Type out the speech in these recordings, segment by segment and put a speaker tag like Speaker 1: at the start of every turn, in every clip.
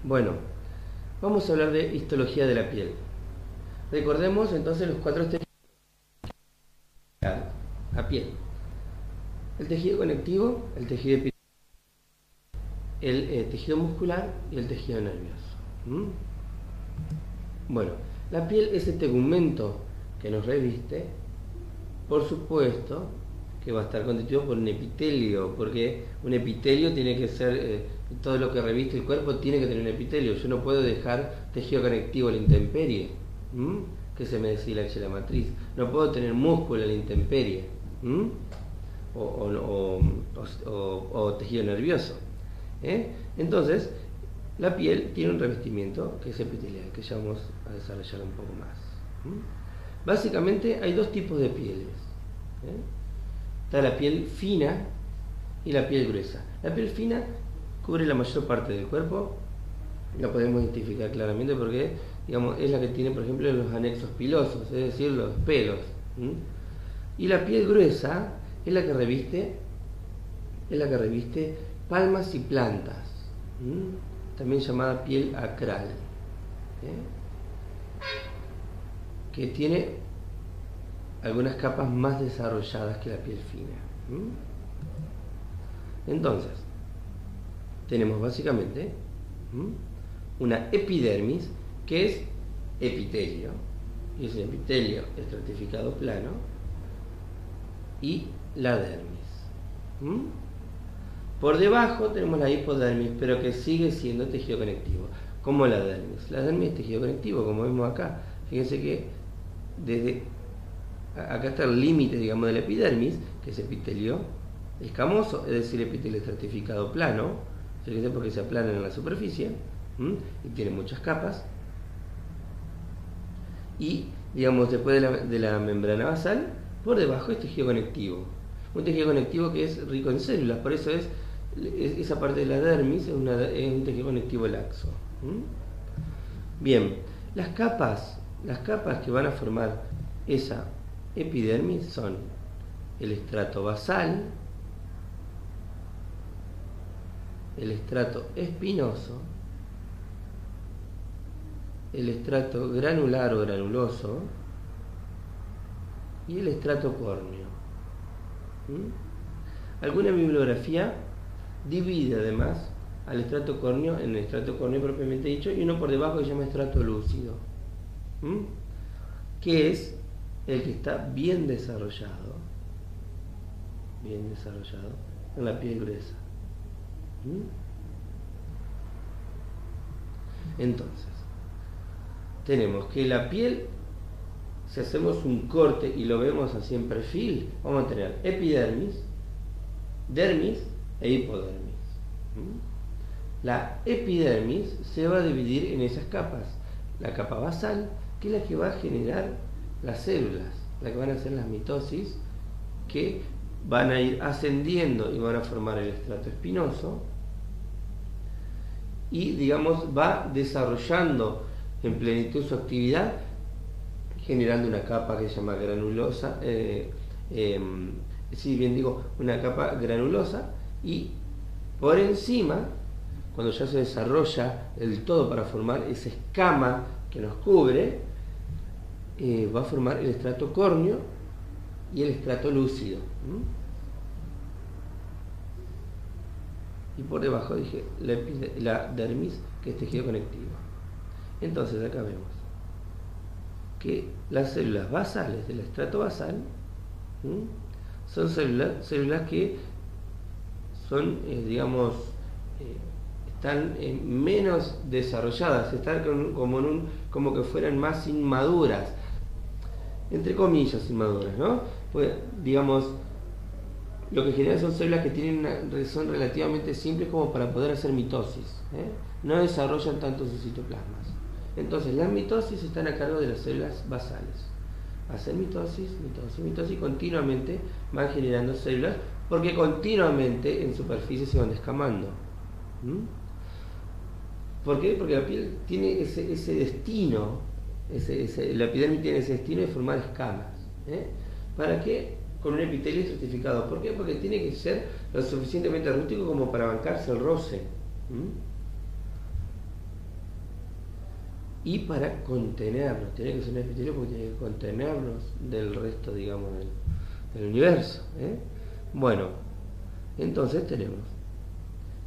Speaker 1: Bueno, vamos a hablar de histología de la piel. Recordemos entonces los cuatro tejidos de la piel. El tejido conectivo, el tejido epitelial, el tejido muscular y el tejido nervioso. Bueno, la piel es el tegumento que nos reviste, por supuesto que va a estar constituido por un epitelio, porque un epitelio tiene que ser, todo lo que reviste el cuerpo tiene que tener un epitelio. Yo no puedo dejar tejido conectivo a la intemperie, que se me deshilache la matriz. No puedo tener músculo a la intemperie, o tejido nervioso. Entonces, la piel tiene un revestimiento que es epitelial, que ya vamos a desarrollar un poco más. Básicamente hay dos tipos de pieles. Está la piel fina y la piel gruesa. La piel fina cubre la mayor parte del cuerpo, la podemos identificar claramente porque, digamos, es la que tiene, por ejemplo, los anexos pilosos, es decir, los pelos. Y la piel gruesa es la que reviste palmas y plantas, también llamada piel acral, que tiene algunas capas más desarrolladas que la piel fina. Entonces, tenemos básicamente una epidermis, que es epitelio, y es un epitelio estratificado plano, y la dermis. Por debajo tenemos la hipodermis, pero que sigue siendo tejido conectivo, como la dermis. La dermis es tejido conectivo, como vemos acá. Fíjense que desde acá está el límite, digamos, de la epidermis, que es epitelio escamoso, es decir, epitelio estratificado plano, fíjense porque se aplana en la superficie, y tiene muchas capas. Y, digamos, después de la membrana basal, por debajo es tejido conectivo. Un tejido conectivo que es rico en células, por eso esa parte de la dermis es un tejido conectivo laxo. Bien, las capas que van a formar esa epidermis son el estrato basal, el estrato espinoso, el estrato granular o granuloso y el estrato córneo. Alguna bibliografía divide además al estrato córneo en el estrato córneo propiamente dicho y uno por debajo que se llama estrato lúcido, que es el que está bien desarrollado en la piel gruesa. Entonces, tenemos que la piel, si hacemos un corte y lo vemos así en perfil, vamos a tener epidermis, dermis e hipodermis. La epidermis se va a dividir en esas capas. La capa basal, que es la que va a generar las células, la que van a hacer las mitosis, que van a ir ascendiendo y van a formar el estrato espinoso, y, digamos, va desarrollando en plenitud su actividad, generando una capa que se llama granulosa, una capa granulosa, y por encima, cuando ya se desarrolla el todo para formar esa escama que nos cubre, va a formar el estrato córneo y el estrato lúcido. Y por debajo dije la dermis, que es tejido conectivo. Entonces acá vemos que las células basales del estrato basal son células que son, están menos desarrolladas, están como que fueran más inmaduras, entre comillas inmaduras, ¿no? Pues, digamos, lo que genera son células que son relativamente simples como para poder hacer mitosis, no desarrollan tanto sus citoplasmas. Entonces las mitosis están a cargo de las células basales. Hacen mitosis, y continuamente van generando células, porque continuamente en superficie se van descamando. ¿Por qué? Porque la piel tiene ese destino, la epidermis tiene ese destino de formar escamas. ¿Para qué? Con un epitelio estratificado. ¿Por qué? Porque tiene que ser lo suficientemente rústico como para bancarse el roce. y para contenernos. Tiene que ser un epitelio porque tiene que contenernos del resto, digamos, del universo. Bueno, entonces tenemos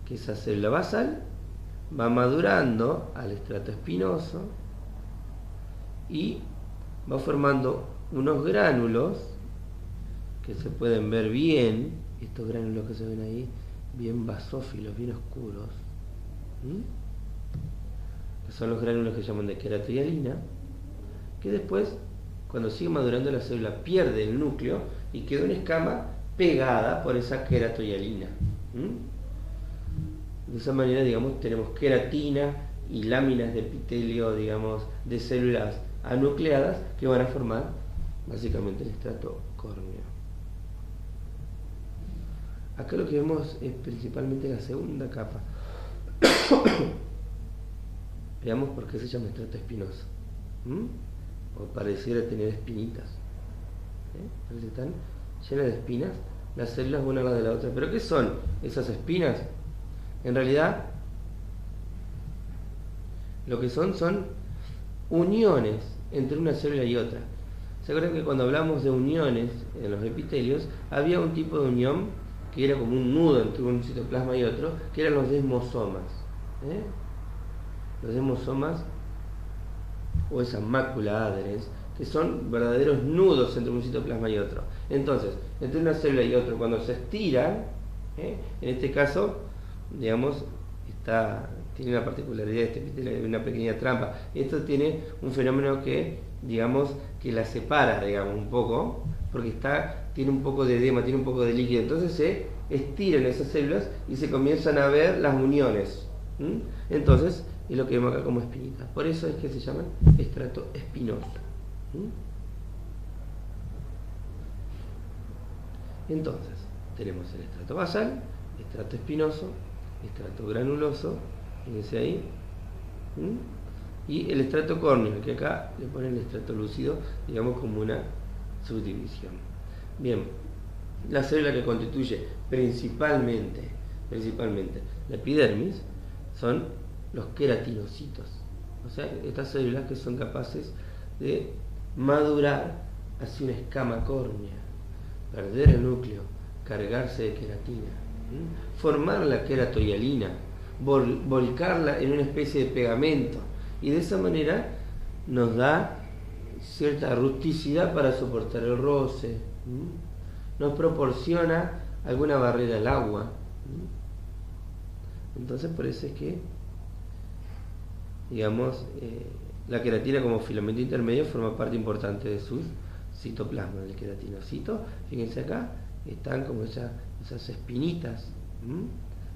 Speaker 1: que esa célula basal va madurando al estrato espinoso y va formando unos gránulos que se pueden ver bien, estos gránulos que se ven ahí, bien basófilos, bien oscuros, que son los gránulos que se llaman de queratohialina, que después, cuando sigue madurando la célula, pierde el núcleo y queda una escama pegada por esa queratohialina. De esa manera, digamos, tenemos queratina y láminas de epitelio, digamos, de células anucleadas que van a formar básicamente el estrato córneo. Acá lo que vemos es principalmente la segunda capa. Veamos por qué se llama estrato espinoso. O pareciera tener espinitas. Parece que están llenas de espinas las células una a la de la otra. ¿Pero qué son esas espinas? En realidad, lo que son uniones entre una célula y otra. ¿Se acuerdan que cuando hablamos de uniones en los epitelios, había un tipo de unión que era como un nudo entre un citoplasma y otro, que eran los desmosomas? Los desmosomas, o esa mácula adherens, que son verdaderos nudos entre un citoplasma y otro. Entonces, entre una célula y otra, cuando se estiran, en este caso, digamos, tiene una particularidad este epitelio, una pequeña trampa. Esto tiene un fenómeno que, digamos, que la separa, digamos, un poco, porque tiene un poco de edema, tiene un poco de líquido. Entonces se estiran esas células y se comienzan a ver las uniones. Entonces, es lo que vemos acá como espinitas. Por eso es que se llaman estrato espinoso. Entonces, tenemos el estrato basal, estrato espinoso, estrato granuloso, fíjense ahí, y el estrato córneo, que acá le ponen el estrato lúcido, digamos, como una subdivisión. Bien, la célula que constituye principalmente la epidermis son los queratinocitos, o sea, estas células que son capaces de madurar hacia una escama córnea, perder el núcleo, cargarse de queratina, formar la queratohialina, volcarla en una especie de pegamento, y de esa manera nos da cierta rusticidad para soportar el roce, nos proporciona alguna barrera al agua. Entonces, por eso es que, digamos, la queratina como filamento intermedio forma parte importante de sus citoplasma, del queratinocito. Fíjense acá, están como esas espinitas.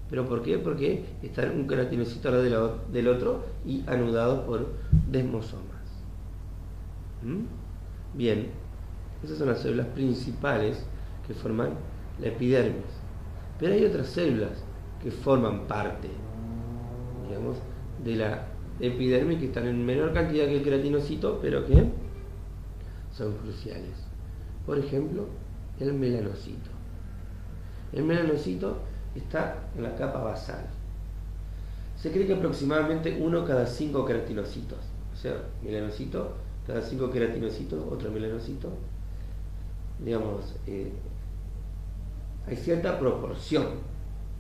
Speaker 1: ¿Pero por qué? Porque están un queratinocito al lado del otro y anudados por desmosomas. Bien, esas son las células principales que forman la epidermis. Pero hay otras células que forman parte, digamos, de la epidermis, que están en menor cantidad que el queratinocito, pero que son cruciales. Por ejemplo, el melanocito. El melanocito está en la capa basal. Se cree que aproximadamente 1 cada 5 queratinocitos, o sea, melanocito, cada 5 queratinocitos, otro melanocito, digamos, hay cierta proporción,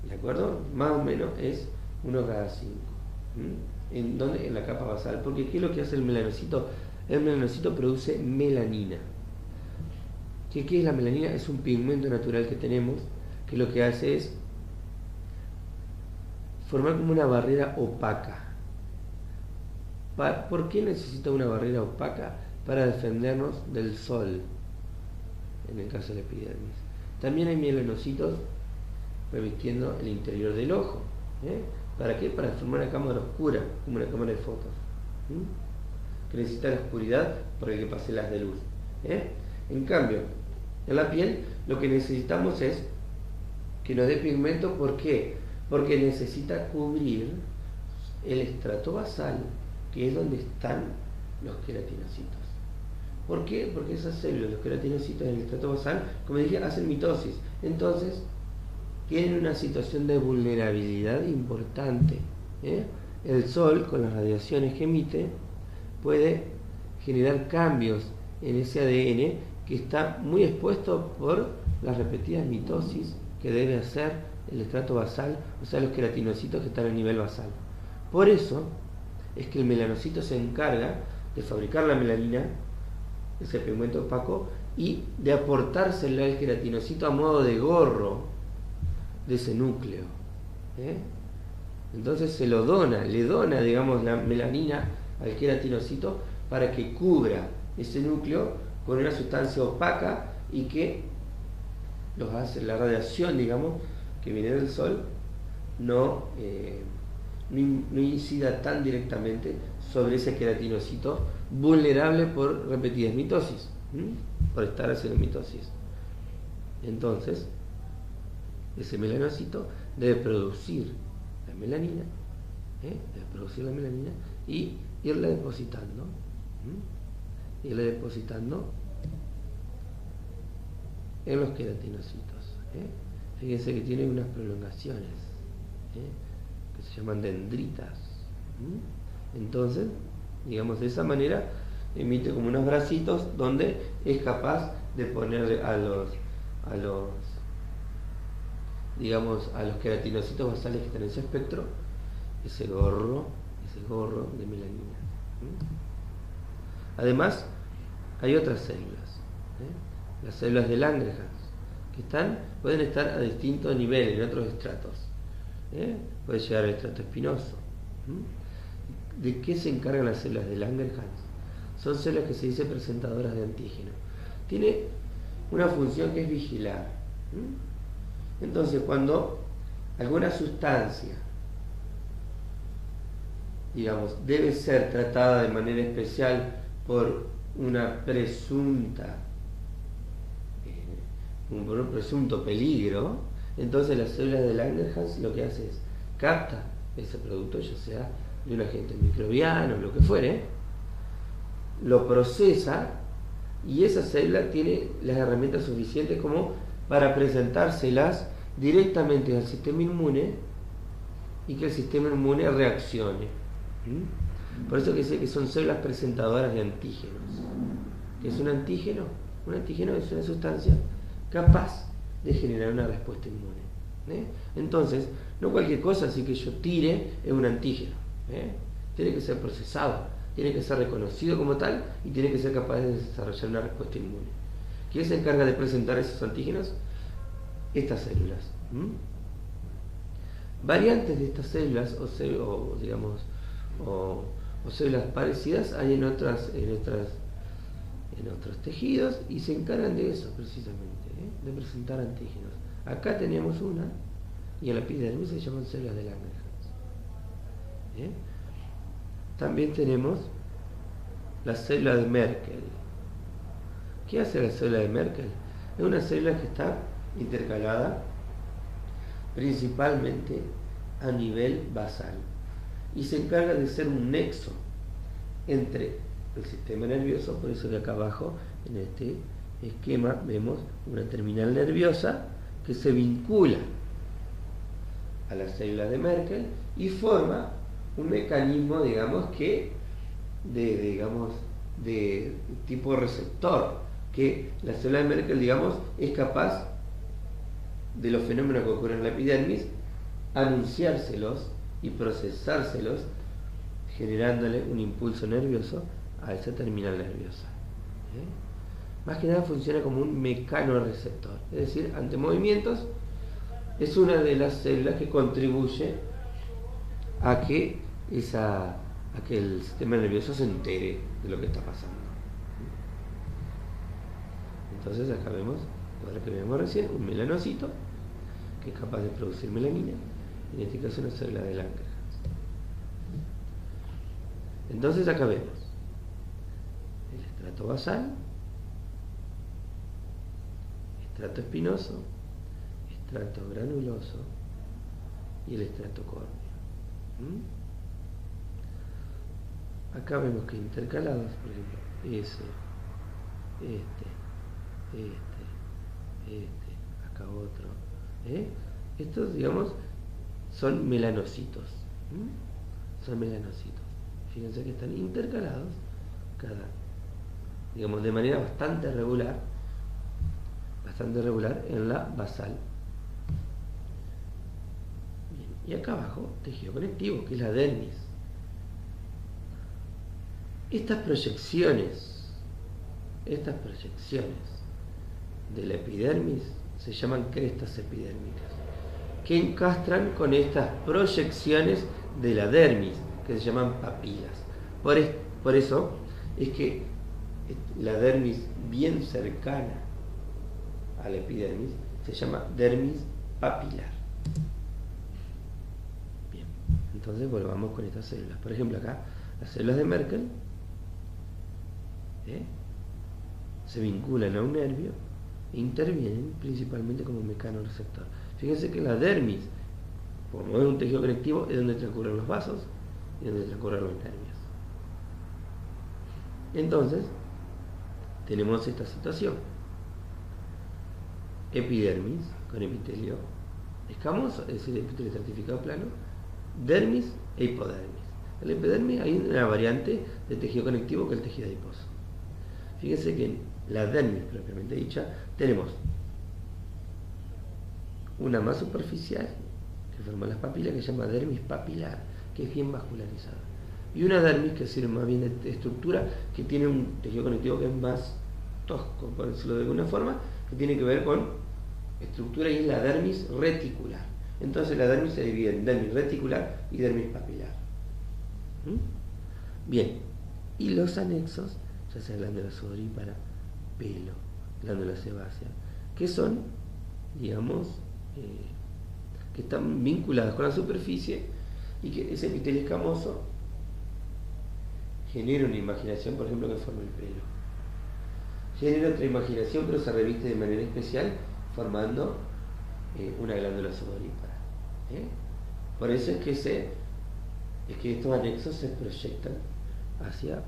Speaker 1: ¿de acuerdo? Más o menos es 1 cada 5. ¿En dónde? En la capa basal. Porque ¿qué es lo que hace el melanocito? El melanocito produce melanina. ¿Qué es la melanina? Es un pigmento natural que tenemos, que lo que hace es formar como una barrera opaca. ¿Por qué necesita una barrera opaca? Para defendernos del sol, en el caso de la epidermis. También hay melanocitos revistiendo el interior del ojo. ¿Para qué? Para formar una cámara oscura, como una cámara de fotos, que necesita la oscuridad para que pase las de luz. En cambio, en la piel lo que necesitamos es que nos dé pigmento. ¿Por qué? Porque necesita cubrir el estrato basal, que es donde están los queratinocitos. ¿Por qué? Porque esas células, los queratinocitos en el estrato basal, como dije, hacen mitosis. Entonces, tienen una situación de vulnerabilidad importante. El sol, con las radiaciones que emite, puede generar cambios en ese ADN que está muy expuesto por las repetidas mitosis que debe hacer el estrato basal, o sea, los queratinocitos que están a nivel basal. Por eso es que el melanocito se encarga de fabricar la melanina, ese pigmento opaco, y de aportársela al queratinocito a modo de gorro de ese núcleo. Entonces se lo dona, le dona, digamos, la melanina al queratinocito para que cubra ese núcleo con una sustancia opaca y que los hace la radiación, digamos, que viene del sol, no incida tan directamente sobre ese queratinocito vulnerable por repetidas mitosis, por estar haciendo mitosis. Entonces, ese melanocito debe producir la melanina, y irla depositando, en los queratinocitos. Fíjense que tiene unas prolongaciones que se llaman dendritas. Entonces, digamos, de esa manera emite como unos bracitos donde es capaz de ponerle a los queratinocitos basales que están en ese espectro ese gorro de melanina. Además, hay otras células, las células de Langerhans, que pueden estar a distintos niveles, en otros estratos. Puede llegar al estrato espinoso. ¿De qué se encargan las células de Langerhans? Son células que se dice presentadoras de antígeno. Tiene una función que es vigilar. Entonces, cuando alguna sustancia, digamos, debe ser tratada de manera especial por un presunto peligro, entonces las células de Langerhans lo que hace es capta ese producto, ya sea de un agente microbiano, lo que fuere, lo procesa, y esa célula tiene las herramientas suficientes como para presentárselas directamente al sistema inmune y que el sistema inmune reaccione. Por eso que dice que son células presentadoras de antígenos. ¿Qué es un antígeno? Un antígeno es una sustancia capaz de generar una respuesta inmune. Entonces, no cualquier cosa así que yo tire es un antígeno. Tiene que ser procesado, tiene que ser reconocido como tal y tiene que ser capaz de desarrollar una respuesta inmune. ¿Quién se encarga de presentar esos antígenos? Estas células. Variantes de estas células o células parecidas hay en otros tejidos y se encargan de eso precisamente, de presentar antígenos. Acá tenemos una y en la epidermis se llaman células de Langerhans. También tenemos la célula de Merkel. ¿Qué hace la célula de Merkel? Es una célula que está intercalada principalmente a nivel basal y se encarga de ser un nexo entre el sistema nervioso. Por eso que acá abajo en este esquema vemos una terminal nerviosa que se vincula a la célula de Merkel y forma un mecanismo, digamos, de tipo receptor, que la célula de Merkel, digamos, es capaz de los fenómenos que ocurren en la epidermis anunciárselos y procesárselos, generándole un impulso nervioso a esa terminal nerviosa. Más que nada funciona como un mecanorreceptor, es decir, ante movimientos es una de las células que contribuye a que el sistema nervioso se entere de lo que está pasando. Entonces acá vemos, lo que vimos recién, un melanocito que es capaz de producir melanina, en este caso una célula de Langerhans. Entonces acá vemos el estrato basal, estrato espinoso, estrato granuloso y el estrato córneo. Acá vemos que intercalados, por ejemplo, acá otro. Estos, digamos, son melanocitos. Son melanocitos. Fíjense que están intercalados digamos, de manera bastante regular en la basal. Bien, y acá abajo, tejido conectivo, que es la dermis. Estas proyecciones de la epidermis se llaman crestas epidérmicas, que encastran con estas proyecciones de la dermis, que se llaman papilas. Por eso es que la dermis bien cercana a la epidermis se llama dermis papilar. Bien, entonces volvamos con estas células. Por ejemplo, acá las células de Merkel se vinculan a un nervio e intervienen principalmente como mecanorreceptor. Fíjense que la dermis, como es un tejido conectivo, es donde transcurren los vasos y donde transcurren los nervios. Entonces, tenemos esta situación: epidermis con epitelio escamoso, es decir, epitelio estratificado plano, dermis e hipodermis. En la epidermis hay una variante de tejido conectivo que es el tejido adiposo. Fíjense que en la dermis propiamente dicha tenemos una más superficial que forma las papilas, que se llama dermis papilar, que es bien vascularizada, y una dermis que sirve más bien de estructura, que tiene un tejido conectivo que es más tosco, por decirlo de alguna forma, que tiene que ver con estructura, y es la dermis reticular. Entonces la dermis se divide en dermis reticular y dermis papilar. Bien, y los anexos, ya sea glándula sudorípara, pelo, glándula sebácea, que son, digamos, que están vinculadas con la superficie, y que ese epitelio escamoso genera una imaginación, por ejemplo, que forma el pelo. Genera otra imaginación, pero se reviste de manera especial, formando una glándula sudorípara. Por eso es que estos anexos se proyectan hacia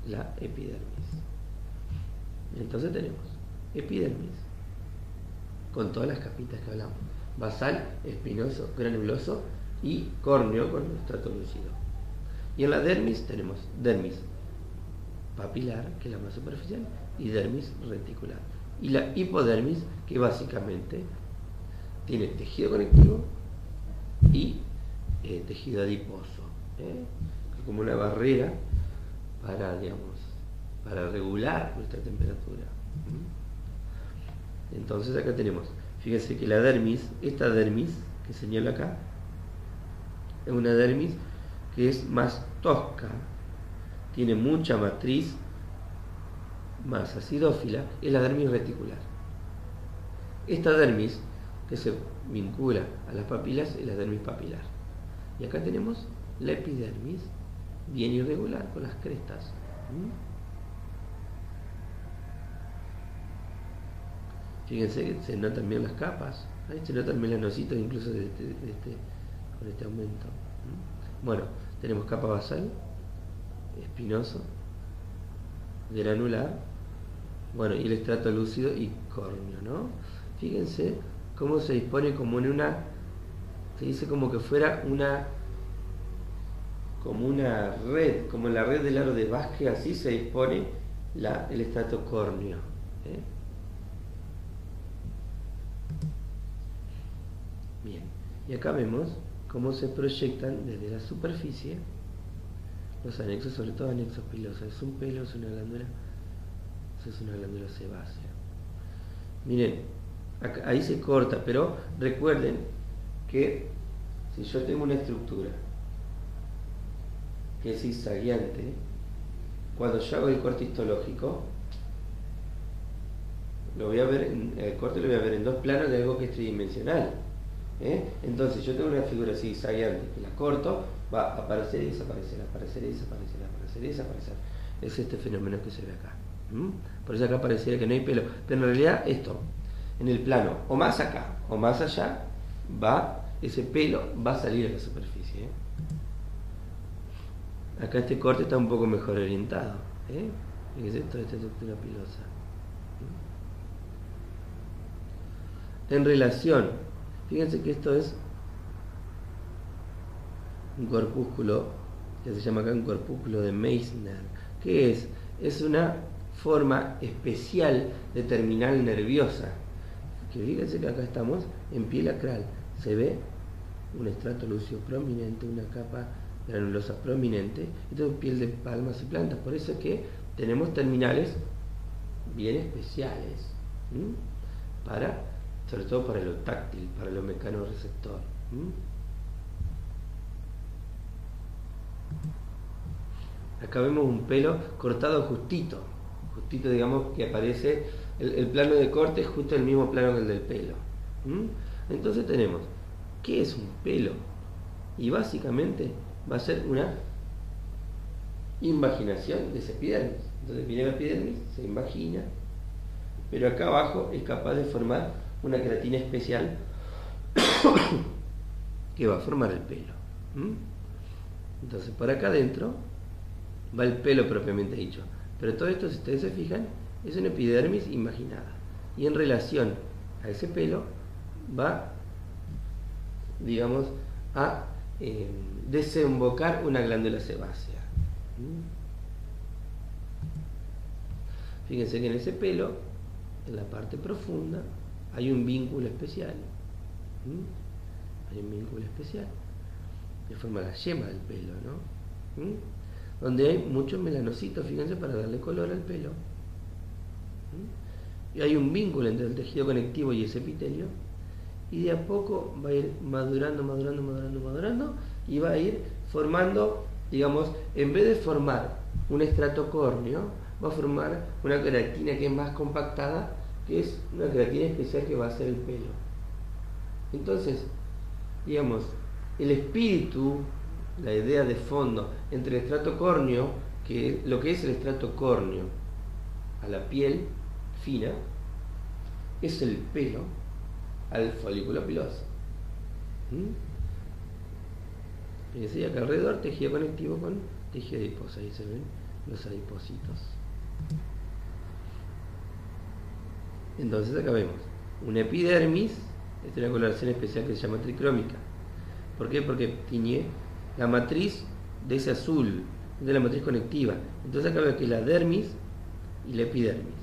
Speaker 1: la epidermis. Entonces tenemos epidermis con todas las capitas que hablamos: basal, espinoso, granuloso y córneo con estrato lúcido. Y en la dermis tenemos dermis papilar, que es la más superficial, y dermis reticular. Y la hipodermis, que básicamente tiene tejido conectivo y tejido adiposo, como una barrera para, digamos, para regular nuestra temperatura. Entonces acá tenemos, fíjense que la dermis, esta dermis que señalo acá, es una dermis que es más tosca, tiene mucha matriz más acidófila, es la dermis reticular. Esta dermis que se vincula a las papilas es la dermis papilar. Y acá tenemos la epidermis, bien irregular, con las crestas. Fíjense que se notan bien las capas, ahí se notan melanocitos incluso con este aumento. Bueno, tenemos capa basal, espinoso, granular, bueno, y el estrato lúcido y córneo, ¿no? Fíjense cómo se dispone como en una, se dice como que fuera como una red, como en la red del aro de básquet, así se dispone el estrato córneo. Bien, y acá vemos cómo se proyectan desde la superficie los anexos, sobre todo anexos pilosos. Es un pelo, es una glándula, eso es una glándula sebácea. Miren, acá, ahí se corta, pero recuerden que si yo tengo una estructura que es zigzagueante, cuando yo hago el corte histológico, el corte lo voy a ver en dos planos de algo que es tridimensional. Entonces yo tengo una figura zigzagueante que la corto, va a aparecer y desaparecer, aparecer y desaparecer, aparecer y desaparecer. Es este fenómeno que se ve acá. Por eso acá pareciera que no hay pelo, pero en realidad esto, en el plano o más acá o más allá, ese pelo va a salir a la superficie. Acá este corte está un poco mejor orientado. Fíjense toda esta estructura pilosa. En relación, fíjense que esto es un corpúsculo, que se llama acá un corpúsculo de Meissner, ¿Qué es? Es una forma especial de terminal nerviosa. Que fíjense que acá estamos en piel acral. Se ve un estrato lúcido prominente, una capa granulosa prominente. Esto es piel de palmas y plantas. Por eso es que tenemos terminales bien especiales. Sobre todo para lo táctil, para lo mecanoreceptor. Acá vemos un pelo cortado justito, digamos que aparece, el plano de corte es justo el mismo plano que el del pelo. Entonces tenemos, ¿qué es un pelo? Y básicamente va a ser una invaginación de esa epidermis. Entonces viene la epidermis, se invagina, pero acá abajo es capaz de formar una queratina especial que va a formar el pelo. Entonces por acá adentro va el pelo propiamente dicho, pero todo esto, si ustedes se fijan, es una epidermis imaginada, y en relación a ese pelo va, digamos, a desembocar una glándula sebácea. Fíjense que en ese pelo, en la parte profunda, hay un vínculo especial. Hay un vínculo especial que forma la yema del pelo, ¿no? Donde hay muchos melanocitos, fíjense, para darle color al pelo. Y hay un vínculo entre el tejido conectivo y ese epitelio, y de a poco va a ir madurando, y va a ir formando, digamos, en vez de formar un estrato córneo, va a formar una queratina que es más compactada, que es una queratina especial que va a ser el pelo. Entonces, digamos, el espíritu, la idea de fondo entre el estrato córneo, que lo que es el estrato córneo a la piel fina, es el pelo al folículo piloso. Fíjense acá alrededor, tejido conectivo con tejido adiposo. Ahí se ven los adipocitos. Entonces acá vemos una epidermis, esta es una coloración especial que se llama tricrómica. ¿Por qué? Porque tiñe la matriz de ese azul, de la matriz conectiva. Entonces acá veo que la dermis y la epidermis.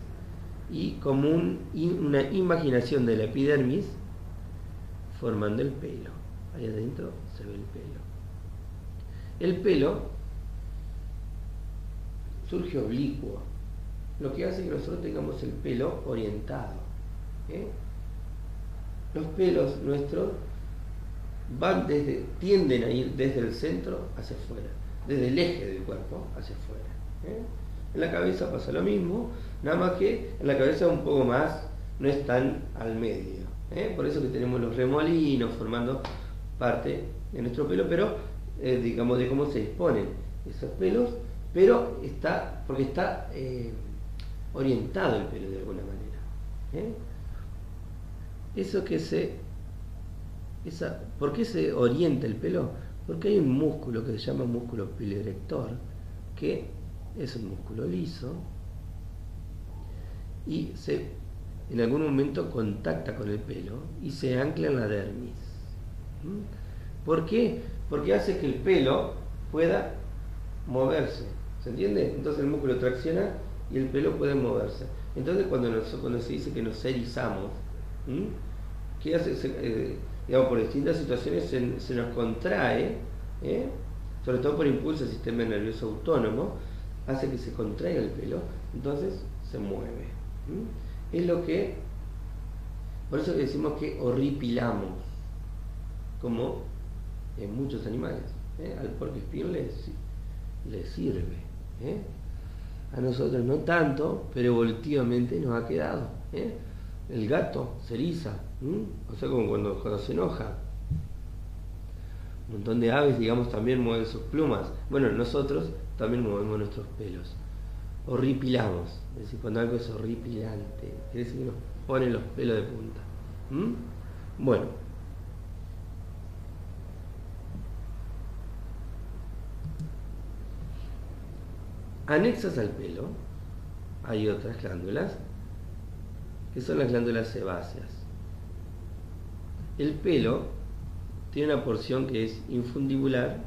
Speaker 1: Y como una imaginación de la epidermis formando el pelo. Ahí adentro se ve el pelo. El pelo surge oblicuo, lo que hace que nosotros tengamos el pelo orientado. Los pelos nuestros tienden a ir desde el centro hacia afuera, desde el eje del cuerpo hacia afuera. En la cabeza pasa lo mismo, nada más que en la cabeza un poco más, no es tan al medio. Por eso que tenemos los remolinos formando parte de nuestro pelo, pero digamos de cómo se disponen esos pelos, pero porque está orientado el pelo de alguna manera. ¿Por qué se orienta el pelo? Porque hay un músculo que se llama músculo piloerector, que es un músculo liso y en algún momento contacta con el pelo y se ancla en la dermis. ¿Por qué? Porque hace que el pelo pueda moverse, ¿se entiende? Entonces el músculo tracciona y el pelo puede moverse. Entonces cuando se dice que nos erizamos, ¿qué hace? Digamos, por distintas situaciones se nos contrae, sobre todo por impulso del sistema nervioso autónomo, hace que se contraiga el pelo, entonces se mueve. Es por eso que decimos que horripilamos, como en muchos animales. Al porcoespín le sirve. A nosotros no tanto, pero evolutivamente nos ha quedado. El gato se eriza, o sea, como cuando se enoja. Un montón de aves, digamos, también mueven sus plumas. Bueno, nosotros también movemos nuestros pelos. Horripilamos, es decir, cuando algo es horripilante, quiere decir que nos pone los pelos de punta. Bueno, anexas al pelo hay otras glándulas que son las glándulas sebáceas. El pelo tiene una porción que es infundibular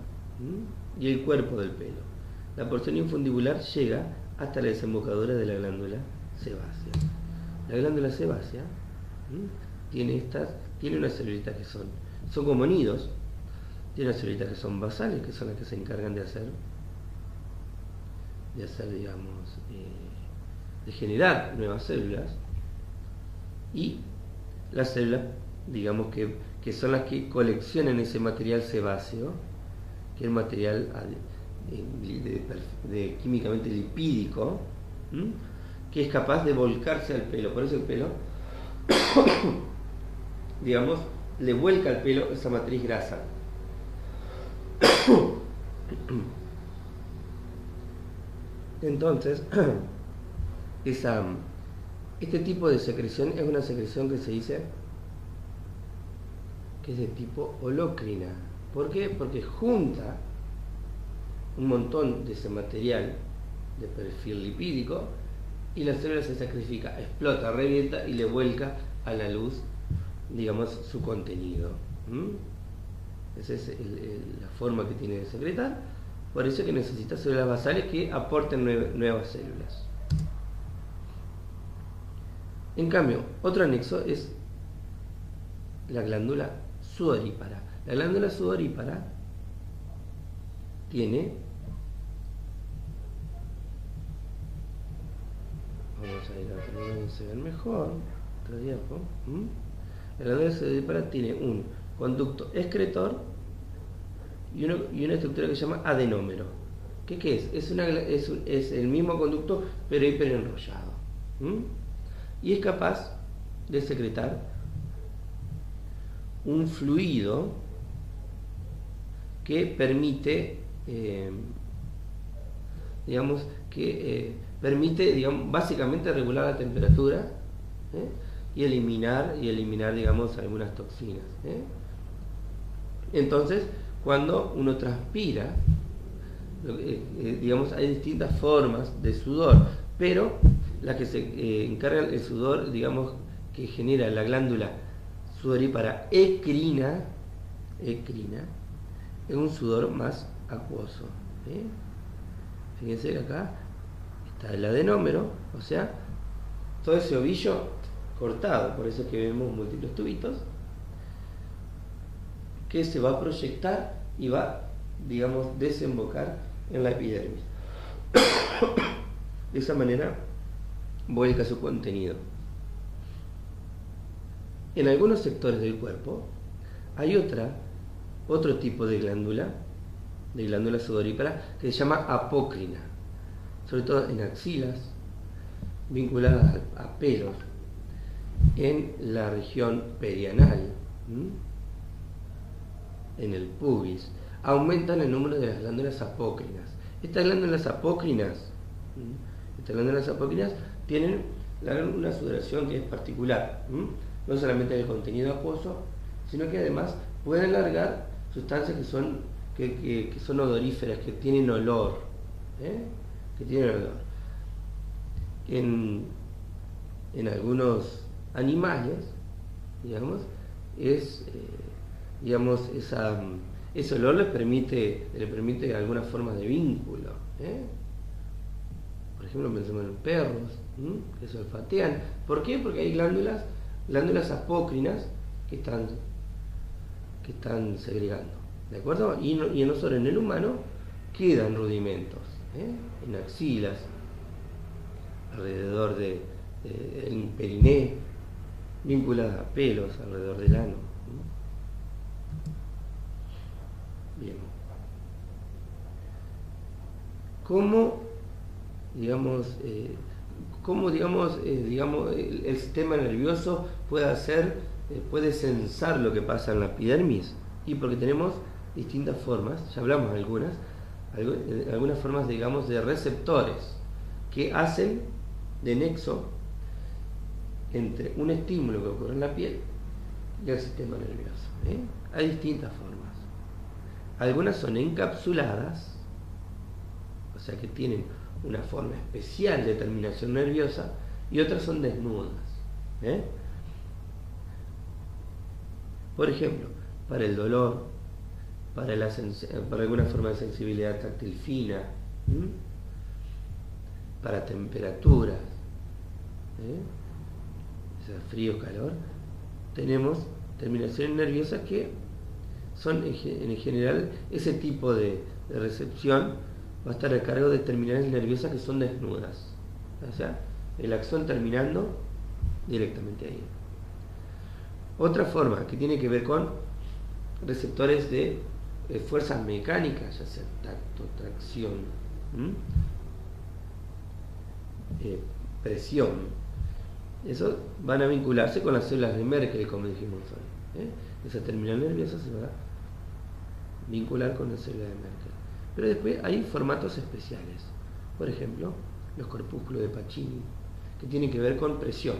Speaker 1: y el cuerpo del pelo. la porción infundibular llega hasta la desembocadura de la glándula sebácea. La glándula sebácea tiene unas celulitas que son como nidos, tiene unas celulitas que son basales, que son las que se encargan de hacer digamos, de generar nuevas células, y las células, digamos, que son las que coleccionan ese material sebáceo, que es el material químicamente lipídico, que es capaz de volcarse al pelo. Por eso el pelo, digamos, le vuelca al pelo esa matriz grasa. Entonces, este tipo de secreción es una secreción que se dice que es de tipo holócrina. ¿Por qué? Porque junta un montón de ese material de perfil lipídico y la célula se sacrifica, explota, revienta y le vuelca a la luz, digamos, su contenido. Esa es la forma que tiene de secretar. Por eso que necesita células basales que aporten nuevas células. En cambio, otro anexo es la glándula sudorípara. La glándula sudorípara tiene, vamos a ir a otro donde se ven mejor, otro diapo. La glándula sudorípara tiene un conducto excretor y una estructura que se llama adenómero. ¿Qué es? Es el mismo conducto pero hiperenrollado. Y es capaz de secretar un fluido que permite, digamos, básicamente regular la temperatura y eliminar, digamos, algunas toxinas. Entonces, cuando uno transpira, digamos, hay distintas formas de sudor, pero las que se encargan el sudor, digamos, que genera la glándula sudorípara ecrina, es un sudor más acuoso. Fíjense que acá está el adenómero, o sea, todo ese ovillo cortado, por eso es que vemos múltiples tubitos, que se va a proyectar y va, digamos, desembocar en la epidermis. De esa manera vuelca su contenido. En algunos sectores del cuerpo hay otro tipo de glándula sudorípara, que se llama apócrina, sobre todo en axilas, vinculadas a pelos, en la región perianal, en el pubis. Aumentan el número de las glándulas apócrinas. Estas glándulas apócrinas tienen una sudoración que es particular, no solamente en el contenido acuoso, sino que además pueden largar sustancias que son odoríferas, que tienen olor, En algunos animales, digamos, ese olor le permite algunas formas de vínculo. Por ejemplo, pensemos en perros, que se olfatean. ¿Por qué? Porque hay glándulas apócrinas que están segregando, ¿de acuerdo? Y no solo en el humano quedan rudimentos, en axilas, alrededor del periné, vinculadas a pelos alrededor del ano. Bien. ¿Cómo el sistema nervioso puede sensar lo que pasa en la epidermis? Y porque tenemos distintas formas, ya hablamos de algunas formas, digamos, de receptores que hacen de nexo entre un estímulo que ocurre en la piel y el sistema nervioso. Hay distintas formas. Algunas son encapsuladas, o sea que tienen una forma especial de terminación nerviosa, y otras son desnudas. Por ejemplo, para el dolor, para alguna forma de sensibilidad táctil fina, ¿Mm? Para temperaturas, o sea, frío, calor, tenemos terminaciones nerviosas que son en general ese tipo de recepción va a estar a cargo de terminales nerviosas que son desnudas, o sea, el axón terminando directamente ahí. Otra forma que tiene que ver con receptores de fuerzas mecánicas, ya sea tacto, tracción, presión, eso van a vincularse con las células de Merkel, como dijimos hoy. Esa terminal nerviosa se va a vincular con la célula de Merkel. Pero después hay formatos especiales, por ejemplo, los corpúsculos de Pacini, que tienen que ver con presión.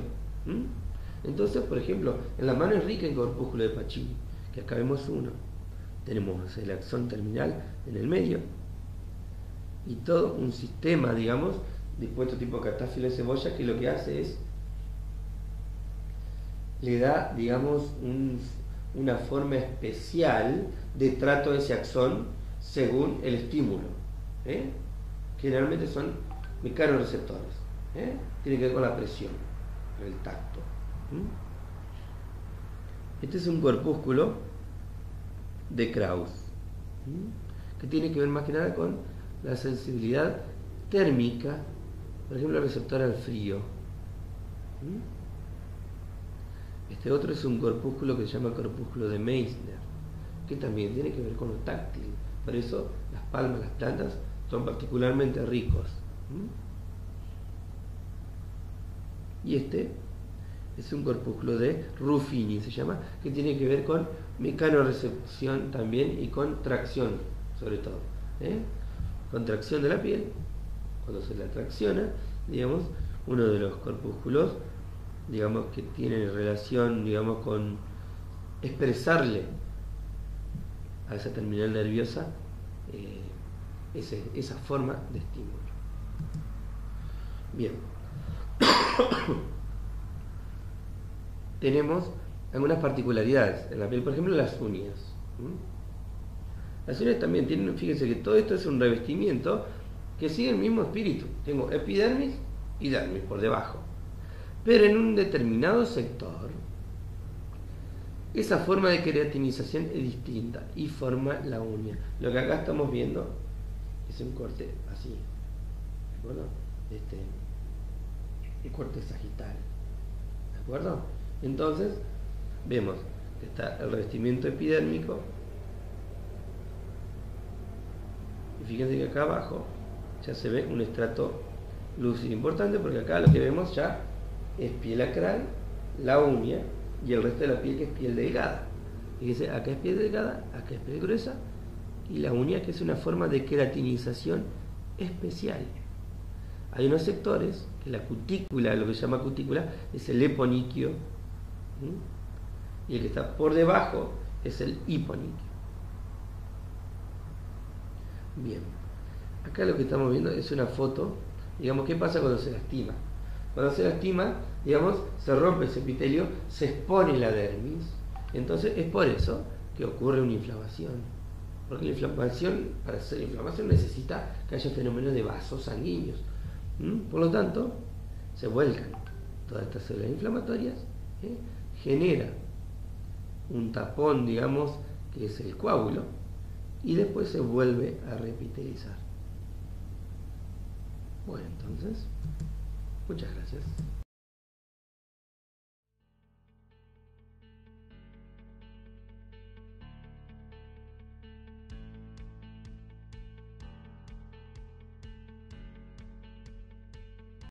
Speaker 1: Entonces, por ejemplo, en la mano es rica en corpúsculo de Pacini, que acá vemos uno. Tenemos el axón terminal en el medio y todo un sistema, digamos, dispuesto tipo catáfilo de cebolla, que lo que hace es le da, digamos, una forma especial de trato de ese axón según el estímulo. Generalmente son mecanorreceptores. Tiene que ver con la presión, con el tacto. Este es un corpúsculo de Krauss, que tiene que ver más que nada con la sensibilidad térmica, por ejemplo, el receptor al frío. Este otro es un corpúsculo que se llama corpúsculo de Meissner, que también tiene que ver con lo táctil. Por eso las palmas, las plantas son particularmente ricos. Y este es un corpúsculo de Ruffini, se llama, que tiene que ver con mecanorecepción también y con tracción, sobre todo. Contracción de la piel, cuando se la tracciona, digamos, uno de los corpúsculos, digamos, que tiene relación, digamos, con expresarle a esa terminal nerviosa esa forma de estímulo. Bien. Tenemos algunas particularidades en la piel, por ejemplo las uñas. Las uñas también tienen, fíjense que todo esto es un revestimiento que sigue el mismo espíritu. Tengo epidermis y dermis por debajo, pero en un determinado sector esa forma de queratinización es distinta y forma la uña. Lo que acá estamos viendo es un corte así, ¿de acuerdo? El corte sagital, ¿de acuerdo? Entonces vemos que está el revestimiento epidérmico y fíjense que acá abajo ya se ve un estrato lúcido importante, porque acá lo que vemos ya es piel acral, la uña y el resto de la piel, que es piel delgada. Fíjense, acá es piel delgada, acá es piel gruesa, y la uña, que es una forma de queratinización especial. Hay unos sectores que la cutícula, lo que se llama cutícula, es el eponiquio, y el que está por debajo es el hiponiquio. Bien, acá lo que estamos viendo es una foto, digamos, ¿qué pasa cuando se lastima? Cuando se lastima, digamos, se rompe ese epitelio, se expone la dermis, entonces es por eso que ocurre una inflamación, porque la inflamación, para hacer inflamación, necesita que haya fenómenos de vasos sanguíneos. Por lo tanto, se vuelcan todas estas células inflamatorias, genera un tapón, digamos, que es el coágulo, y después se vuelve a reepitelizar. Bueno, entonces, muchas gracias.